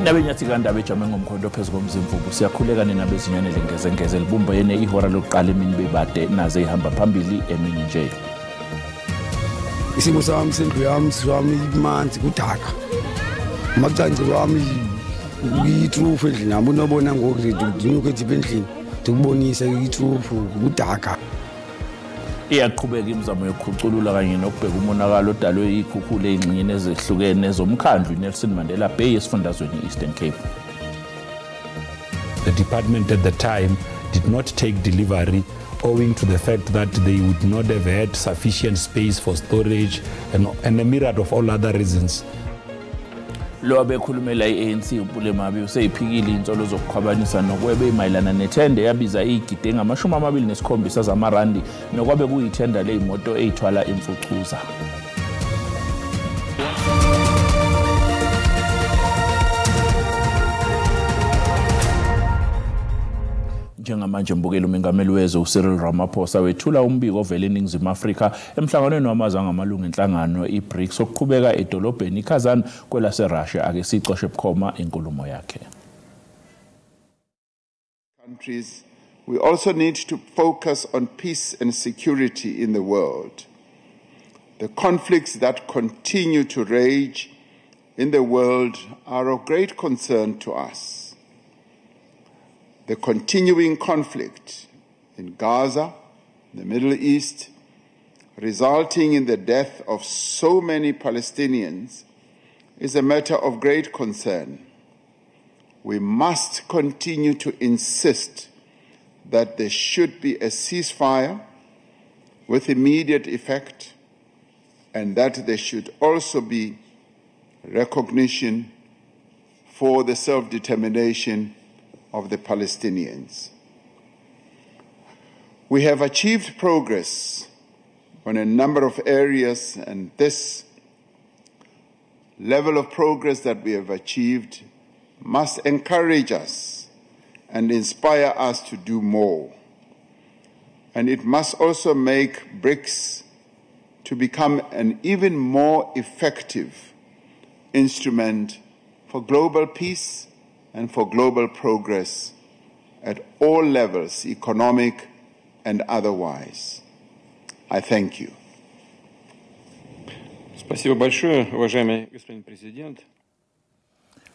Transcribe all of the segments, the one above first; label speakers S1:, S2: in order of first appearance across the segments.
S1: Nabenyathi kandaba ejame ngomkhondo phezulu komzimvubu siyakhuleka nina bezinyane lengezengeze libumba yene ihora lokuqala emini bebade naze ihamba phambili emini nje.
S2: Isimo sami sendlu yami siwami imanzi kudaka. Macanci wami uyitrufu endlini nami unobona ngoku ndinyuke ethi endlini ndikubonise itrufu kudaka.
S1: Iyaqhubeka imizamo yokukhuculula kanye nokubheka umonakalo odalwe yikhukhula ezingxenyeni ezehlukene zomkhandlu Nelson Mandela Bay esifundazweni Eastern Cape.
S3: The department at the time did not take delivery owing to the fact that they would not have had sufficient space for storage and a myriad of all other reasons.
S1: Lo abekhulumela iANC uPulemabi useyiphikile insolo zokukhwabanisa nokwebe imayilana nethende yabiza igidi engama-27 zamarandi nokwabe kuyithenda leyimoto eyithwala imfucuza. Njengamanje mbukela umengameli wezwe uCyril Ramaphosa wethula umbiko ovela eNingizimu Afrika emhlanganweni wamazwe angamalungu enhlangano iBRICS okuqhubeka edolobheni iKazan kwelaseRussia ake sicoshe bukhoma inkulumo yakhe.
S4: Countries, we also need to focus on peace and security in the world. The conflicts that continue to rage in the world are of great concern to us. The continuing conflict in Gaza, the Middle East, resulting in the death of so many Palestinians, is a matter of great concern. We must continue to insist that there should be a ceasefire with immediate effect and that there should also be recognition for the self-determination of the Palestinians. We have achieved progress on a number of areas, and this level of progress that we have achieved must encourage us and inspire us to do more. And it must also make BRICS to become an even more effective instrument for global peace and for global progress at all levels, economic and otherwise. I thank you.
S5: Спасибо большое, уважаемый господин президент.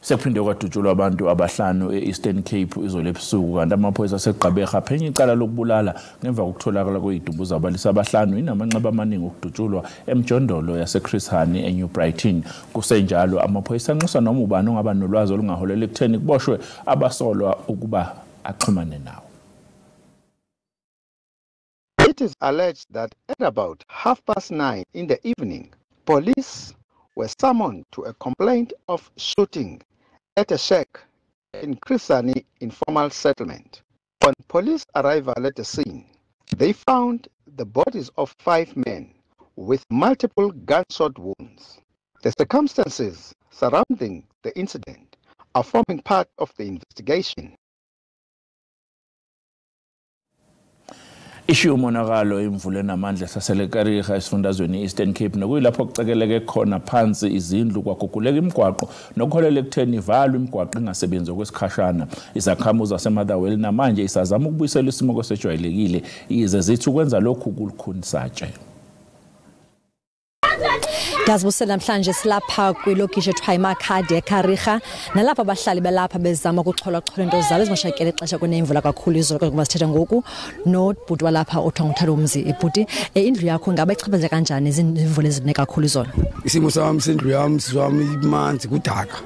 S1: Sekuphinde kwadutshulwa abantu abahlanu eEastern Cape izolo ebusuku kanti amaphoyisa aseGqaberha phenya icala lokubulala ngemva kokutholakala kwezidumbu zabalisa abahlanu inamanxeba amaningi okudutshulwa emjondolo yaseChris Hani eNew Brighton. Kusenjalo amaphoyisa anxusa noma ubani ongaba nolwazi olungaholela ekutheni kuboshwe abasolwa ukuba axhumane nawo.
S6: It is alleged that at about 9:30 in the evening, police were summoned to a complaint of shooting at a shack in Krisani informal settlement. On police arrival at the scene, they found the bodies of 5 men with multiple gunshot wounds. The circumstances surrounding the incident are forming part of the investigation.
S1: Ishiya umonakalo imvula enamandla saselekariha esifundazweni Eastern Cape nokuyilapho kucekeleke khona phansi izindlu kwaguguleka imigwaqo nokholela ekutheni ivalwe imigwaqo ingasebenzi okwesikhashana. Izakhamuzi zaseMotherwell namanje isazama ukubuyisela isimo kwesejwayelekile ize zithi ukwenza lokhu kulukhunisatshe.
S7: Ngazibusela namhlanje silapha kwilokishi ethiwa iMakhadi eKariga nalapha abahlali belapha bezama ukucholachola into zabo ezimashakele ixesha kunemvula kakhulu izolo ngoba sithetha ngoku nobhuti walapha othiwa nguThando Umzi. Ibhuti indlu yakho ngabe ichaphazela kanjani izimvula ezine kakhulu izolo?
S2: Isimo sami sendlu yami siwami imanzi kudaka.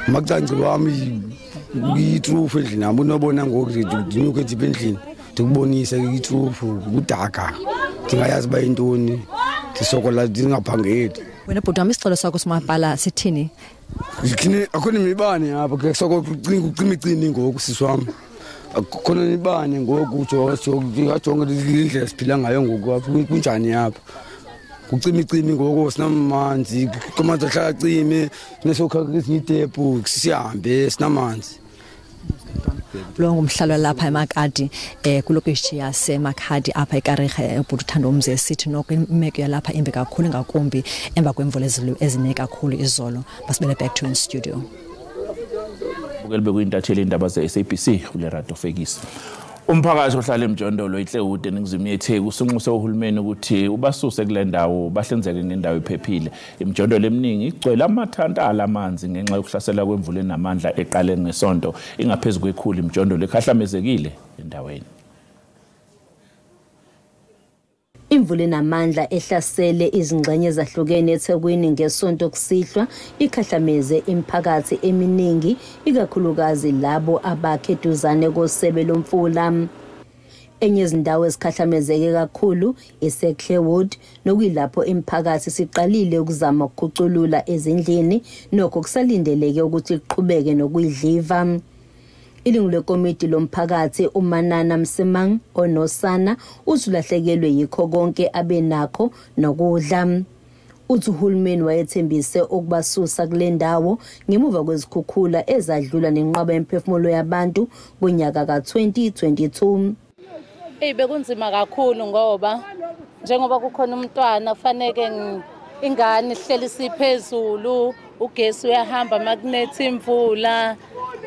S2: Macanci wami uyitrufu endlini nami unobona ngoku ndinyuke ethi endlini ndikubonise itrufu kudaka. Ndingayazi ba intoni ndisokola ndingaphangeli.
S7: Wena bhuti wami isicelo sakho simabhala sithini?
S2: Ngikini akhona imibane apha ke sokola ucimicimi ngoku siswami. Akhona imibane ngoku ujonga indlela siphila ngayo ngoku apha kunjani apha. Kucimicimi ngoku sinamanzi kumanzi ahlala cime nesokha ezinye itepu sihambe sinamanzi.
S7: Lo ngumhlalo lapha eMakhadi kulokishi yaseMakhadi apha eKariga ubhuti Thando Umzi esithi noko imeko yalapha imbe kakhulu ngakumbi emva kwemvula ezine kakhulu izolo. Masibele back to in studio.
S1: bukele bekuyintatheli indaba ze-SABC uLerato Fekisi. Umphakathi ohlala eMjondolo iHlewude eNingizimu yeTheku usunxuse uhulumeni ukuthi ubasuse kule ndawo bahlinzeke ngendawo ephephile. Imjondolo eminingi igcwele amathantala amanzi ngenxa yokuhlasela kwemvula enamandla eqale ngesonto ingaphezulu kwekhulu Imjondolo ekhahlamezekile endaweni.
S8: Imvula enamandla ehlasele izingxenye ezahlukene eThekwini ngesonto kusihlwa ikhahlameze imiphakathi eminingi ikakhulukazi labo abakhe eduzane kosebe lomfula. Enye izindawo ezikhahlamezeke kakhulu iseHlewude nokuyilapho imiphakathi siqalile ukuzama ukukhuculula ezindlini nokho kusalindeleke ukuthi iqhubeke nokuyidliva. Ilungu lekomiti lomphakathi uManana Msimang onosana usulahlekelwe yikho konke abenakho nokudla. Uthi uhulumeni wayethembise ukubasusa kule ndawo ngemuva kwezikhukhula ezadlula nenqaba yemphefumulo yabantu ngonyaka ka-2022.
S9: Bekunzima kakhulu ngoba njengoba kukhona umntwana kufanele ingane ihleli siphezulu ugesi uyahamba makunethi imvula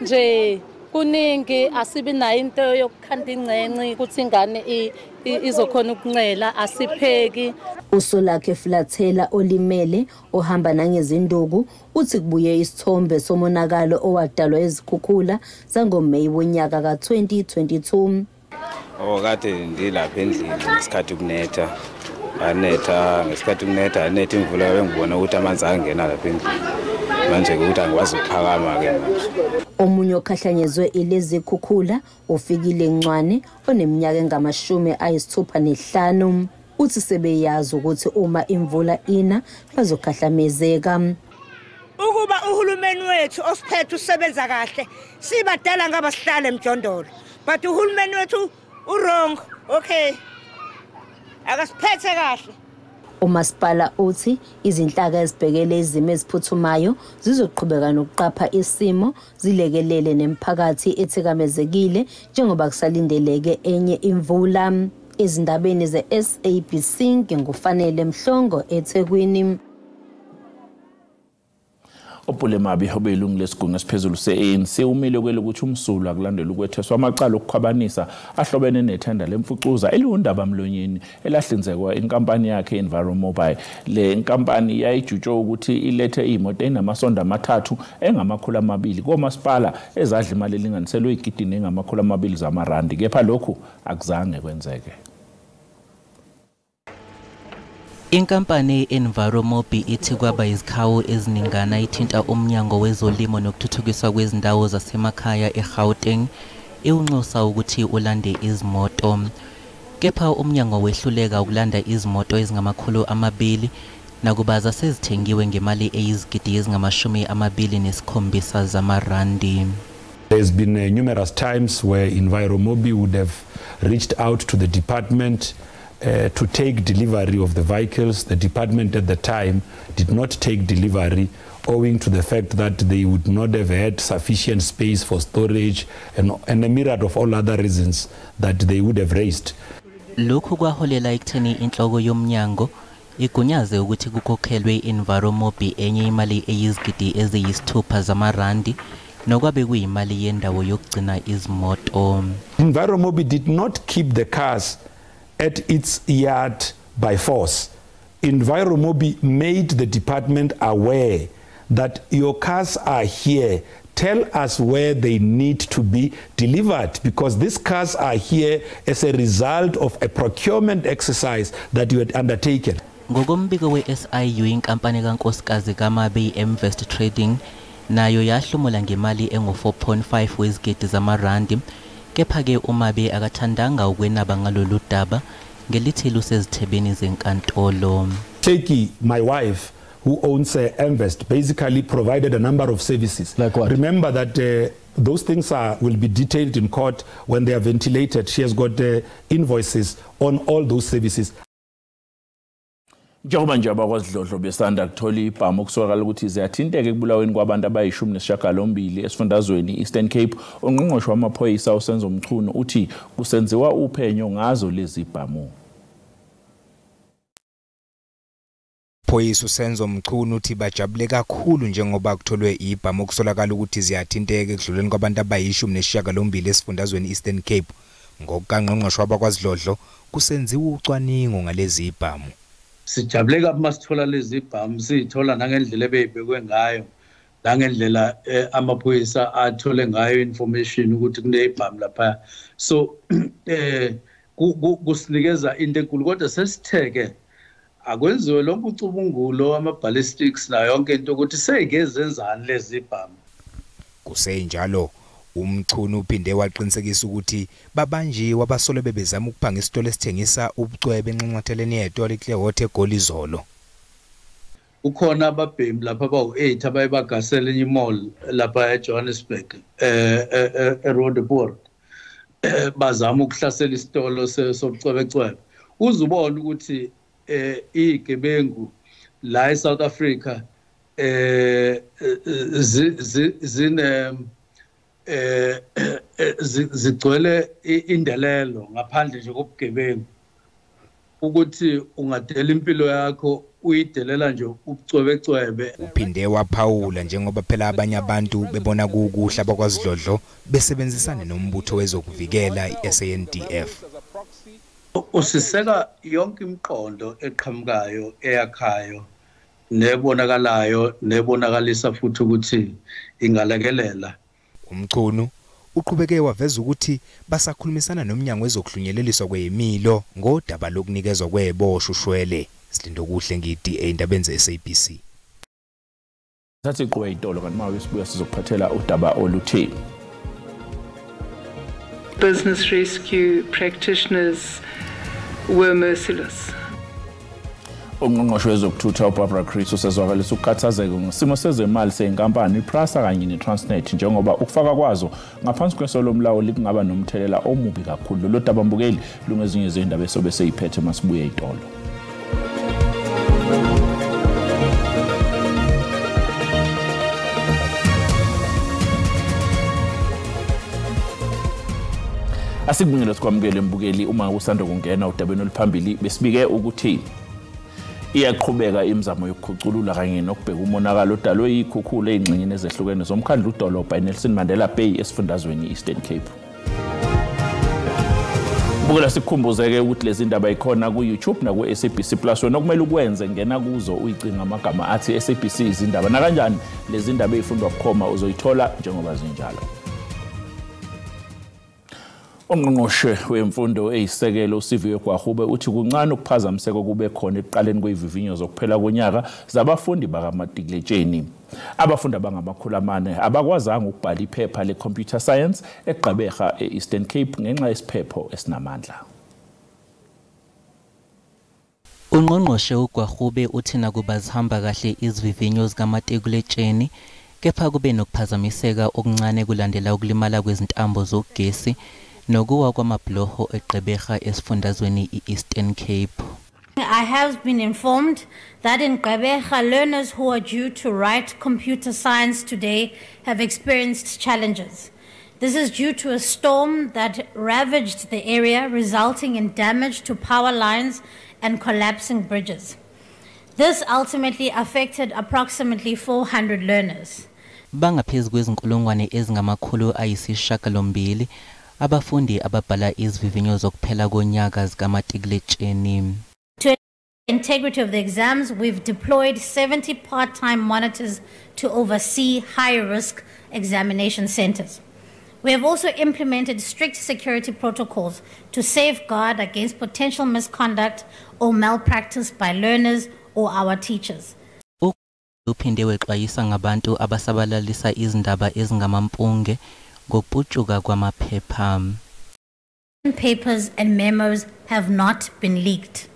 S9: nje kuningi asibi nayo into yokukhanda ingcenci ukuthi ingane izokhona ukuncela asipheki.
S8: Usolakhe Flathela olimele ohamba nangezinduku uthi kubuye isithombe somonakalo owadalwa ezikhukhula zangoMeyi wonyaka ka-2022.
S10: Kade ndilapha endlini ngesikhathi kunetha ngesikhathi kunetha anetha imvula bengibona ukuthi amanzi angena lapha endlini manje ukuthi angikwazi ukuphakama ke manje.
S8: Omunye okhahlanyezwe ilezi khukhula ufikile Ncwane oneminyaka engama-65 uthi sebeyazi ukuthi uma imvula ina bazokhahlamezeka.
S11: Ukuba uhulumeni wethu osiphethe usebenza kahle sibadala ngaba sihlale eMjondolo but uhulumeni wethu urong okay akasiphethe kahle.
S8: uMasipala uthi izinhlaka ezibhekele izimo eziphuthumayo zizoqhubeka nokuqapha isimo zilekelele nemiphakathi ethikamezekile njengoba kusalindeleke enye imvula. Ezindabeni ze-SABC ngingufanele Mhlongo eThekwini.
S1: Opulemabi obelungu lesigungu esiphezulu se-ANC umile kwele ukuthi umsulu akulandela ukwetheswa amacala okukhwabanisa ahlobene nethenda lemfucuza eliwundaba mlonyeni elahlinzekwa inkampani yakhe Enviromobile. Le inkampani yayijutshwe ukuthi ilethe imoto enamasonda amathathu engama200 komasipala ezadla imali elinganiselwe igidini engama200 zamarandi kepha lokhu akuzange kwenzeke.
S12: Inkampani Enviromobi ithi kwaba izikhawu eziningana ithinta umnyango wezolimo nokuthuthukiswa kwezindawo zasemakhaya eGauteng iwunxusa ukuthi ulande izimoto. Kepha umnyango wehluleka ukulanda izimoto ezingama200 nakuba sezithengiwe ngemali eyizigidi ezingama27 zamarandi.
S3: There's been numerous times where Enviromobi would have reached out to the department to take delivery of the vehicles. The department at the time did not take delivery owing to the fact that they would not have had sufficient space for storage and a myriad of all other reasons that they would have raised.
S12: Lokhu kwaholela ekutheni inhloko yomnyango igunyaze ukuthi kukhokhelwe Enviromobi enye imali eyizigidi eziyisithupha zamarandi nokwabe kuyimali yendawo yokugcina izimoto.
S3: Enviromobi did not keep the cars at its yard by force. Enviromobi made the department aware that your cars are here. Tell us where they need to be delivered because these cars are here as a result of a procurement exercise that you had undertaken.
S12: Ngokombiko we-SIU inkampani kankosikazi kaMabi Invest Trading nayo yahlomula ngemali engu4.5 wezigidi zamarandi. Kepha-ke uMabi akathandanga ukwenaba ngalolu daba ngelithi lusezithebeni zenkantolo.
S3: Sheki, my wife, who owns Invest, basically provided a number of services.
S13: Like what?
S3: Remember that those things will be detailed in court when they are ventilated. She has got invoices on all those services.
S1: Njengoba nje abakwazidlodlo besanda kuthola ibhamu kuswakala ukuthi ziyathinteke kubulaweni kwabantu abayi18 esifundazweni Eastern Cape. Ongqongqoshe wamaphoyisa uSenzo Mchunu uthi kusenziwa uphenyo ngazo lezi bhamu.
S13: Umaphoyisa uSenzo Mchunu uthi bajabule kakhulu njengoba kutholwe ibhamu okusolakala ukuthi ziyathinteka ekudluleni kwabantu abayi-18 esifundazweni Eastern Cape. Ngokukanqongqoshe wabakwaZidlodlo kusenziwa ucwaningo ngalezi ibhamu.
S14: Sijabule kabi masithola lezi ibhamu, sithola nangendlela ebeyibekwe ngayo, nangendlela amaphoyisa athole ngayo information ukuthi kunezibhamu lapha. So kusinikeza into enkulu, kodwa sesitheke akwenziwe lonke ucubungulo ama-ballistics nayo yonke into ukuthi seyigezenzani lezi ibhamu.
S13: Kusenjalo uMchunu uphinde waqinisekisa ukuthi babanjiwe abasole bebezama ukuphanga isitolo esithengisa ubucwebe enxonxatheleni yetolo eClearwater eGoli izolo.
S14: Ukhona ababhemi lapha abawu-8 abayibagasela enye imall lapha eJohannesburg eRoodeport bazama ukuhlasela isitolo sobucwebecwebe. Uzubona ukuthi igebengu la eSouth Africa zigcwele indelelo ngaphandle nje kobugebengu, ukuthi ungadela impilo yakho uyidelela nje ubucwebecwebe.
S13: Uphinde waphawula njengoba phela abanye abantu bebona kukuhle abakwaZidlodlo besebenzisana nombutho wezokuvikela iSANDF.
S14: Usiseka yonke imiqondo eqhamukayo eyakhayo nebonakalayo nebonakalisa futhi ukuthi ingalekelela.
S13: Umchunu uqhubeke waveza ukuthi basakhulumisana nomnyango wezokuhlunyeleliswa kwezemilo ngodaba lokunikezwa kweboshwa ushwele. Silindo kuhle ngithi indaba enze SABC.
S1: Sathi qowe itolo kanti mawe sibuya sizokuphathela udaba oluthi
S15: business rescue practitioners were merciless.
S1: Ungqongqoshe wezokuthutha uBarbara Chris usezwakalisa ukukhathazeka ngesimo sezemali senkampani iPrasa kanye neTransnet njengoba ukufaka kwazo ngaphansi kweso lomlawuli kungaba nomthelela omubi kakhulu. Lo daba mbukeli lungezinye izindaba esobe seyiphethe masibuye itolo. Asikubingela sikwamukele mbukeli uma usanda kungena udabeni oluphambili besibike ukuthi iyaqhubeka imizamo yokukhuculula kanye nokubheka umonakalo odalwe yikhukhula ezingxenyeni ezehlukene zomkhandlu udolobha eNelson Mandela Bay esifundazweni Eastern Cape. Bukela sikhumbuzeke ukuthi lezi ndaba ikhona ku YouTube na ku SABC Plus wena kumele ukwenze ngena kuzo uyicinga amagama athi SABC izindaba na kanjani lezi ndaba ezifundwa bukhoma uzoyithola njengoba zinjalo. Ungqongqoshe wemfundo eyisekelo uSiviwe Gwahube uthi kuncane ukuphazamiseka kube khona ekuqaleni kwezivivinyo zokuphela konyaka zabafundi bakaMatikletsheni. Abafundi abangama400 abakwazanga ukubhala iphepha le-computer science eGqeberha e-Eastern Cape ngenxa yesiphepho esinamandla.
S12: Ungqongqoshe uGwahube uthi nakuba zihamba kahle izivivinyo zikaMatikletsheni kepha kube nokuphazamiseka okuncane kulandela ukulimala kwezintambo zogesi nokuwa kwamabloho eGqeberha esifundazweni i-Eastern Cape.
S16: I have been informed that in Gqeberha, learners who are due to write computer science today have experienced challenges. This is due to a storm that ravaged the area, resulting in damage to power lines and collapsing bridges. This ultimately affected approximately 400 learners.
S12: Bangaphezulu kwezinkulungwane ezingama-880 abafundi ababhala izivivinyo zokuphela konyaka zikaMatikletsheni.
S16: To ensure the integrity of the exams, we've deployed 70 part-time monitors to oversee high-risk examination centers. We have also implemented strict security protocols to safeguard against potential misconduct or malpractice by learners or our teachers.
S12: Uphinde wexwayisa ngabantu abasabalalisa izindaba ezingamampunge ngokuputshuka kwamaphepha.
S16: Papers and memos have not been leaked.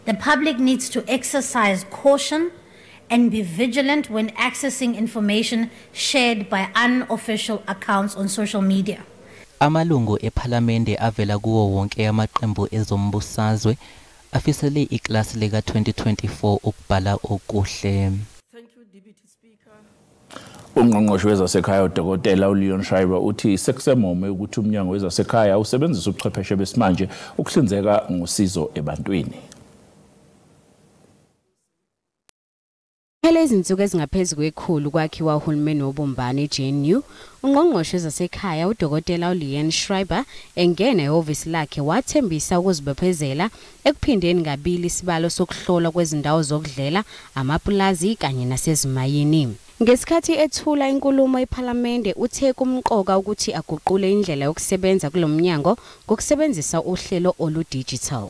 S16: The public needs to exercise caution and be vigilant when accessing information shared by unofficial accounts on social media.
S12: Amalungu ePhalamende avela kuwo wonke amaqembu ezombusazwe afisele iklasi leka 2024 ukubhala okuhle.
S1: Ungqongqoshe wezasekhaya uDokotela uLeon Schreiber uthi sekusemome ukuthi umnyango wezasekhaya usebenzisa ubuchwepheshe besimanje ukuhlinzeka ngosizo ebantwini.
S17: Phela izinsuku ezingaphezulu kwekhulu kwakhiwa uhulumeni wobumbano eGNU, ungqongqoshe zasekhaya uDokotela uLeanne Schreiber engena ehhovisi lakhe wathembisa ukuzibophezela ekuphindeni kabili isibalo sokuhlola kwezindawo zokudlela, amapulazi kanye nasezimayini. Ngesikhathi ethula inkulumo eParliament uthe kumqoka ukuthi aguqule indlela yokusebenza kulomnyango ngokusebenzisa uhlelo olu-digital.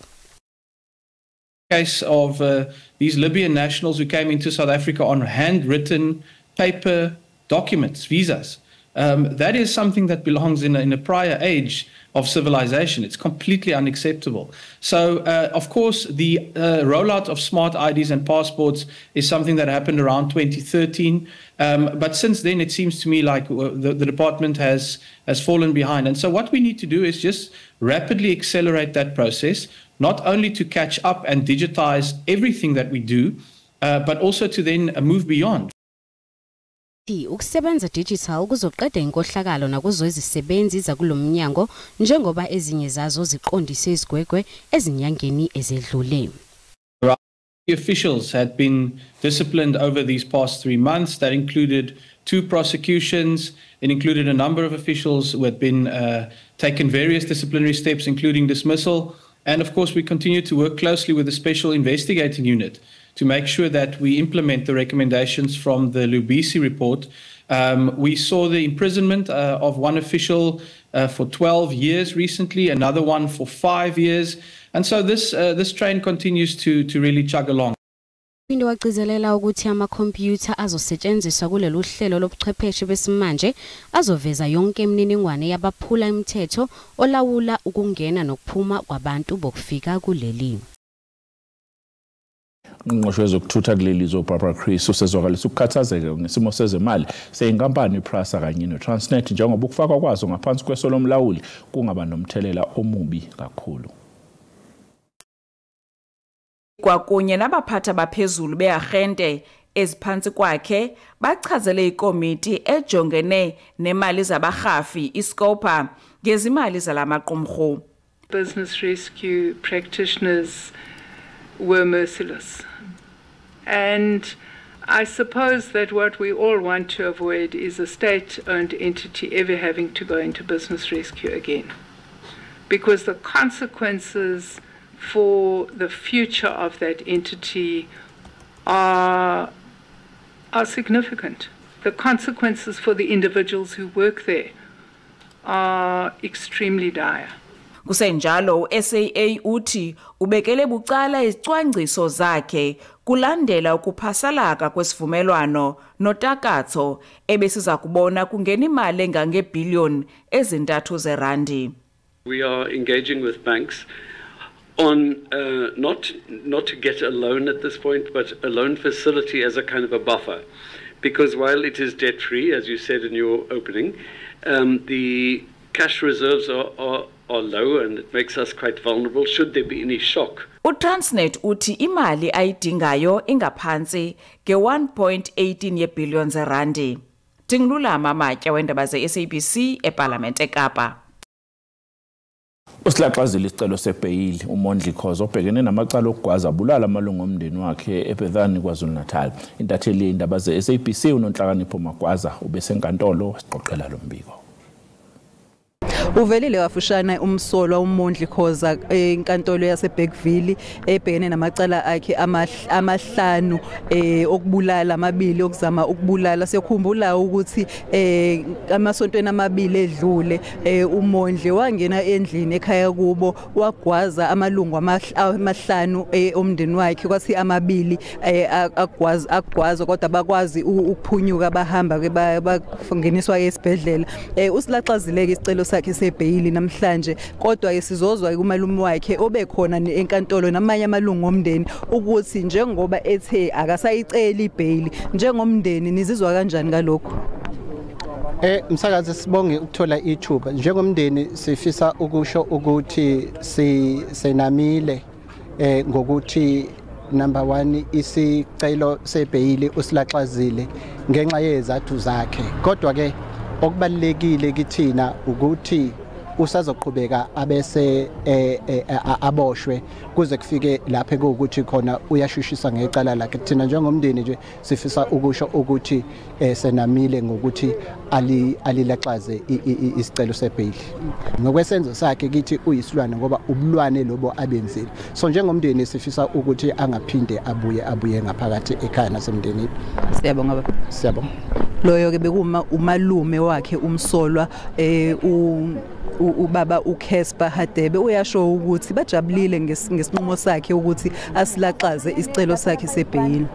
S18: Case of these Libyan nationals who came into South Africa on handwritten paper documents, visas. That is something that belongs in a prior age of civilization. It's completely unacceptable. So, of course, the rollout of smart IDs and passports is something that happened around 2013. But since then, it seems to me like the department has fallen behind. And so what we need to do is just rapidly accelerate that process, not only to catch up and digitize everything that we do, but also to then move beyond.
S17: Ukusebenza digital kuzoqeda inkohlakalo nakuzo izisebenzi zakulomnyango njengoba ezinye zazo ziqondise izigwegwe ezinyangeni ezedlule.
S18: The officials had been disciplined over these past 3 months. That included 2 prosecutions. It included a number of officials who had been taken various disciplinary steps, including dismissal. And of course, we continue to work closely with the Special Investigating Unit to make sure that we implement the recommendations from the Lubisi report. We saw the imprisonment of one official for 12 years recently, another one for 5 years. And so this train continues to really chug along.
S17: Phinde wagcizelela ukuthi amakhompyutha azosetshenziswa kulolu hlelo lobuchwepheshe besimanje azoveza yonke imininingwane yabaphula imithetho olawula ukungena nokuphuma kwabantu bokufika kuleli.
S1: Ungqongqoshe wezokuthutha kuleli Barbara Chris usezwakalisa ukukhathazeka ngesimo sezemali seyinkampani iPrasa kanye noTransnet njengoba ukufakwa kwazo ngaphansi kweso lomlawuli kungaba nomthelela omubi kakhulu.
S19: Kwakunye nabaphatha baphezulu beagente eziphansi kwakhe bachazele ikomiti ejongene nemali zabahafi iScopa ngezimali zalamaqumrhu.
S15: Business rescue practitioners were merciless. And I suppose that what we all want to avoid is a state-owned entity ever having to go into business rescue again. Because the consequences for the future of that entity are significant. The consequences for the individuals who work there are extremely dire.
S19: Kusenjalo SAA uthi ubekele bucala izicwangciso zakhe kulandela ukuphasalaka kwesivumelwano notakatho ebesiza kubona kungena imali engangebhillion ezintathu zerandi.
S20: We are engaging with banks on not to get a loan at this point, but a loan facility as a kind of a buffer. Because while it is debt-free, as you said in your opening, the cash reserves are low and it makes us quite vulnerable should there be any shock.
S19: uTransnet uthi imali ayidingayo ingaphansi nge-1.18 yebillion zerandi. Tingilulama Matya wendaba ze-SABC eParliament eKapa.
S1: Usilaxazile isicelo sebhayili uMondli Khoza obhekene namacala okugwaza bulala amalungu omndeni wakhe eBethani KwaZulu-Natal. Intatheli yendaba ze-SABC uNonhlakanipho Magwaza ubesenkantolo wasiqoqela lo mbiko.
S21: Uvelile wafushana umsolwa uMondli Khoza enkantolo yaseBergville ebhekene namacala akhe amahlanu okubulala amabili okuzama ukubulala. Sekhumbula ukuthi amasontweni amabili edlule uMondli wangena endlini ekhaya kubo wagwaza amalungu amahlanu omndeni wakhe kwathi amabili agwaza kodwa bakwazi ukuphunyuka bahamba bangeniswa esibhedlela. Usilaxazileke isicelo sakhe sebhayili namhlanje kodwa ke sizozwa kumalume wakhe obekhona enkantolo namanye amalungu omndeni ukuthi njengoba ethe akasayicela ibhayili njengomndeni nizizwa kanjani ngalokho.
S6: Msakazi sibonge ukuthola ithuba njengomndeni sifisa ukusho ukuthi senamile ngokuthi number 1 isicelo sebhayili usilaxazile ngenxa yezathu zakhe kodwa ke okubalekile kithina ukuthi usazoqhubeka abese aboshwe kuze kufike lapho ukuthi khona uyashushisa ngecala lakhe. Thina njengomndeni nje sifisa ukusho ukuthi senamile ngokuthi alilaxaze isicelo sebail. Ngokwesenzo sakhe kithi uyisilwane ngoba ubulwane lobo abenzile. So njengomndeni sifisa ukuthi angaphinde abuye ngaphakathi ekhaya nasemndenini.
S21: Siyabonga baba.
S6: Siyabonga.
S21: Loyo ke bekuma umalume wakhe umsolwa ubaba uCasper Hadebe uyasho ukuthi bajabulile ngesinqumo sakhe ukuthi asilaxaze isicelo sakhe sebail.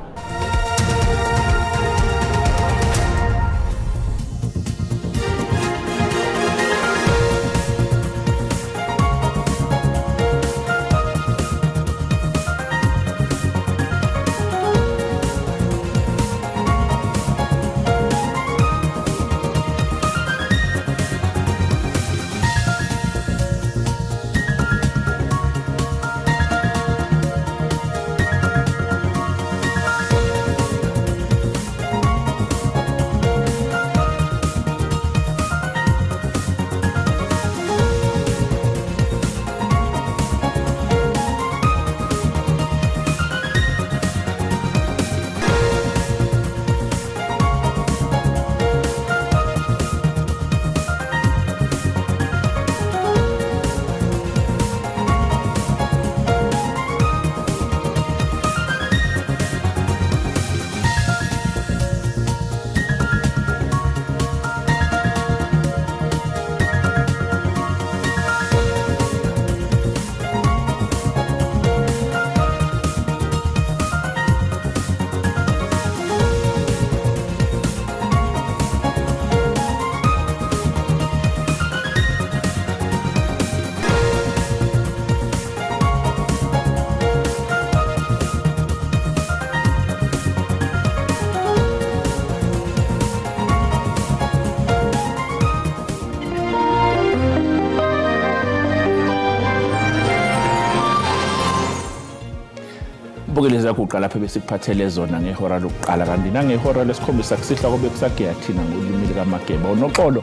S1: Bukeleza kuqala lapha besikuphathele zona ngehora lokuqala kanti nangehora lesikhombisa kusihla kobe kusageya thina ngolimi lika Mageba unoxolo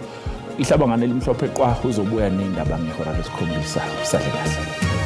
S1: ihlabangane elimhlophe qwa uzobuya nendaba ngehora lesikhombisa usale kahle.